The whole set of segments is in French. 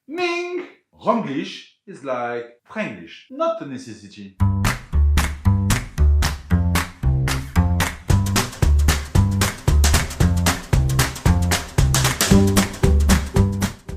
Ming! Ronglish is like Franglish, not a necessity.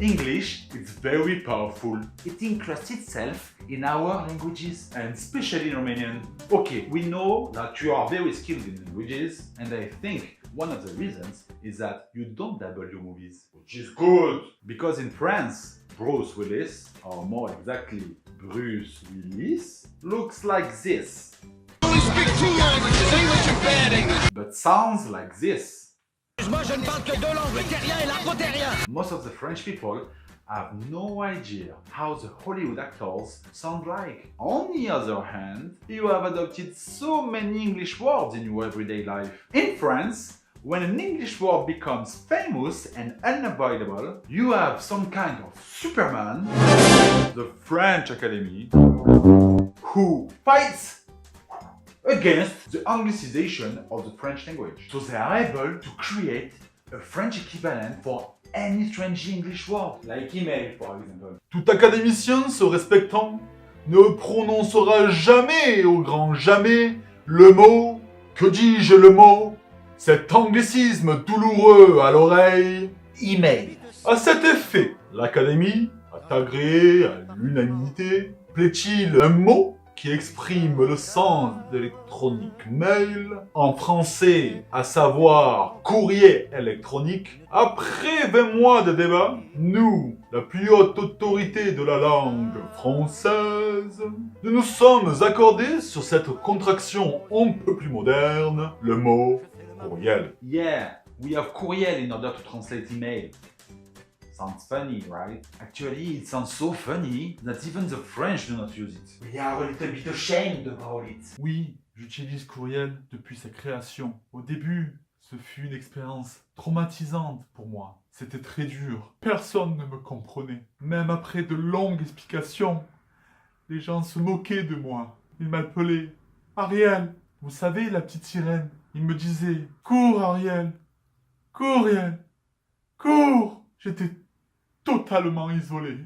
English is very powerful. It includes itself in our languages, and especially in Romanian. Okay, we know that you are very skilled in languages, and I think one of the reasons is that you don't double your movies, which is good. Because in France, Bruce Willis, or more exactly Bruce Willis, looks like this. Only speak two languages, English and bad English. But sounds like this. Moi je ne parle que deux langues, le terrien et l'afro-terrien. Most of the French people have no idea how the Hollywood actors sound like. On the other hand, you have adopted so many English words in your everyday life. In France, when an English word becomes famous and unavoidable, you have some kind of Superman, the French Academy, who fights against the anglicization of the French language. So they are able to create a French equivalent for any strange English word, like email, for example. Tout académicien se respectant ne prononcera jamais au grand jamais le mot, que dis-je le mot, cet anglicisme douloureux à l'oreille, Email. À cet effet, l'Académie a agréé à l'unanimité, plaît-il un mot qui exprime le sens d'électronique mail, en français, à savoir courrier électronique. Après 20 mois de débat, nous, la plus haute autorité de la langue française, nous nous sommes accordés sur cette contraction un peu plus moderne, le mot courriel. Yeah, we have courriel in order to translate email. Sounds funny, right? Actually, it sounds so funny that even the French do not use it. We are a little bit ashamed about it. Oui, j'utilise courriel depuis sa création. Au début, ce fut une expérience traumatisante pour moi. C'était très dur. Personne ne me comprenait. Même après de longues explications, les gens se moquaient de moi. Ils m'appelaient Ariel. Vous savez, la petite sirène. Ils me disaient cours, Ariel. Cours, Ariel. Cours. J'étais totalement isolé.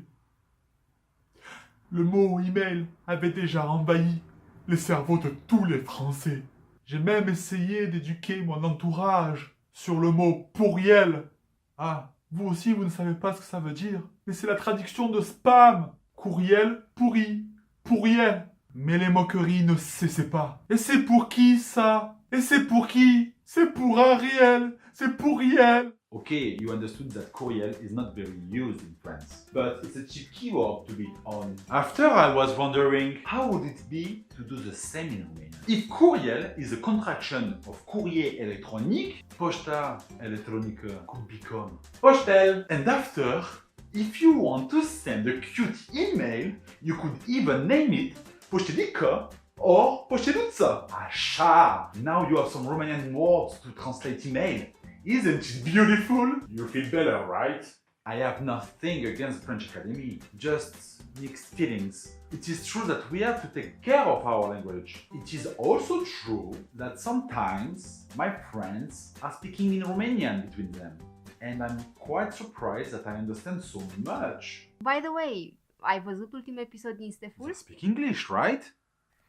Le mot email avait déjà envahi les cerveaux de tous les Français. J'ai même essayé d'éduquer mon entourage sur le mot pourriel. Ah, vous aussi vous ne savez pas ce que ça veut dire. Mais c'est la traduction de spam. Courriel pourri. Pourriel. Mais les moqueries ne cessaient pas. Et c'est pour qui ça? Et c'est pour qui? C'est pour Ariel. C'est pour Riel. Okay, you understood that courriel is not very used in France, but it's a cheap keyword to be on. After I was wondering, how would it be to do the same in Romanian? If courriel is a contraction of courrier électronique, poșta electronică could become poștel. And after, if you want to send a cute email, you could even name it poștelică or poșteluță. Așa! Now you have some Romanian words to translate email. Isn't it beautiful? You feel better, right? I have nothing against the French Academy, just mixed feelings. It is true that we have to take care of our language. It is also true that sometimes my friends are speaking in Romanian between them, and I'm quite surprised that I understand so much. By the way, ai văzut ultimul episod din Steful? They speak English, right?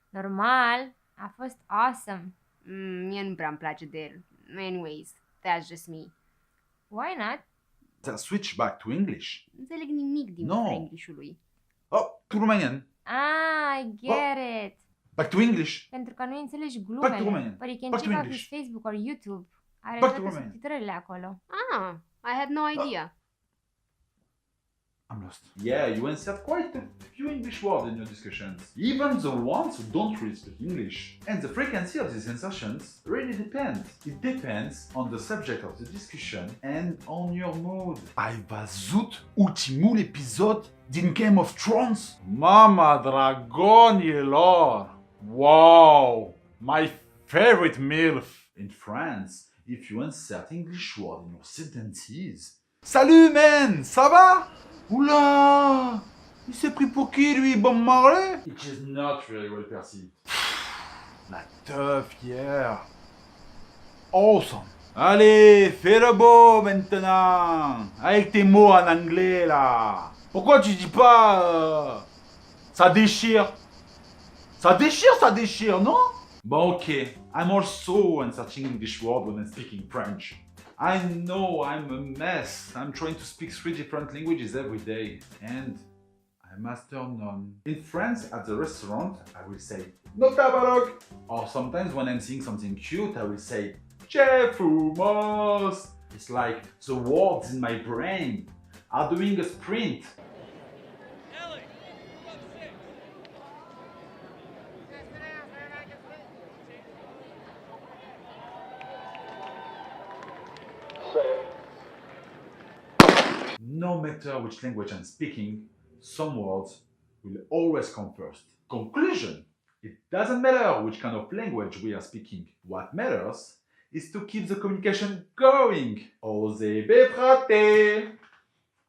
Normal, a fost awesome. Mie nu prea îmi place de el. Anyways, that's just me. Why not? They'll switch back to English. Nu înțeleg nimic din No. Englishului. Oh, to Romanian. Ah, I get it. Back to English. Pentru că nu înțelegi Back to glumele. Romanian. But you can Back to check out English. his Facebook or YouTube. Are Back to toate Romanian. subtitrările acolo. Ah, I had no idea. I'm lost. Yeah, you insert quite a few English words in your discussions, even the ones who don't really speak English. And the frequency of these insertions really depends. It depends on the subject of the discussion and on your mood. Ai văzut ultimul episod din Game of Thrones? Mama dragonilor! Wow! My favorite MILF! In France, if you insert English word in your sentences... Salut man! Ça va? Oula! Il s'est pris pour qui lui, Bob Marley? It is not really well perceived. La teuf hier. Awesome. Allez, fais le beau maintenant. Avec tes mots en anglais là. Pourquoi tu dis pas ça déchire? Ça déchire, non? But okay, I'm also inserting English word when I'm speaking French. I know I'm a mess. I'm trying to speak 3 different languages every day, and I master none. In France, at the restaurant, I will say "No tabarok," or sometimes when I'm seeing something cute, I will say "Chefumos." It's like the words in my brain are doing a sprint. No matter which language I'm speaking, some words will always come first. Conclusion: it doesn't matter which kind of language we are speaking. What matters is to keep the communication going. Osez befrate!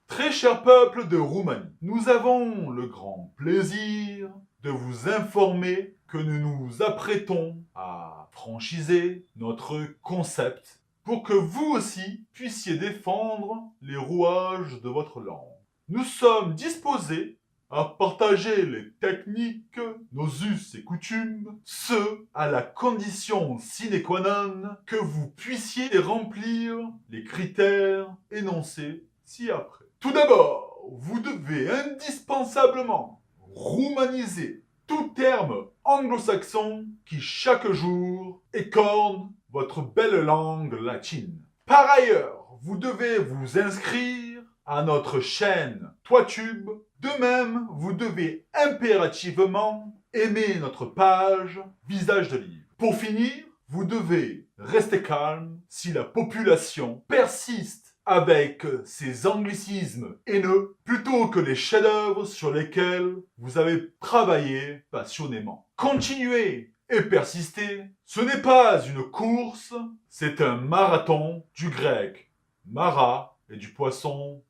Très cher peuple de Roumanie, nous avons le grand plaisir de vous informer que nous nous apprêtons à franchiser notre concept pour que vous aussi puissiez défendre les rouages de votre langue. Nous sommes disposés à partager les techniques, nos us et coutumes, ce à la condition sine qua non que vous puissiez remplir les critères énoncés ci-après. Tout d'abord, vous devez indispensablement roumaniser tout terme anglo-saxon qui chaque jour écorne votre belle langue latine. Par ailleurs, vous devez vous inscrire à notre chaîne Toitube. De même, vous devez impérativement aimer notre page Visage de livre. Pour finir, vous devez rester calme si la population persiste avec ces anglicismes haineux plutôt que les chefs-d'œuvre sur lesquels vous avez travaillé passionnément. Continuez et persistez. Ce n'est pas une course, c'est un marathon du grec mara et du poisson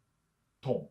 thon.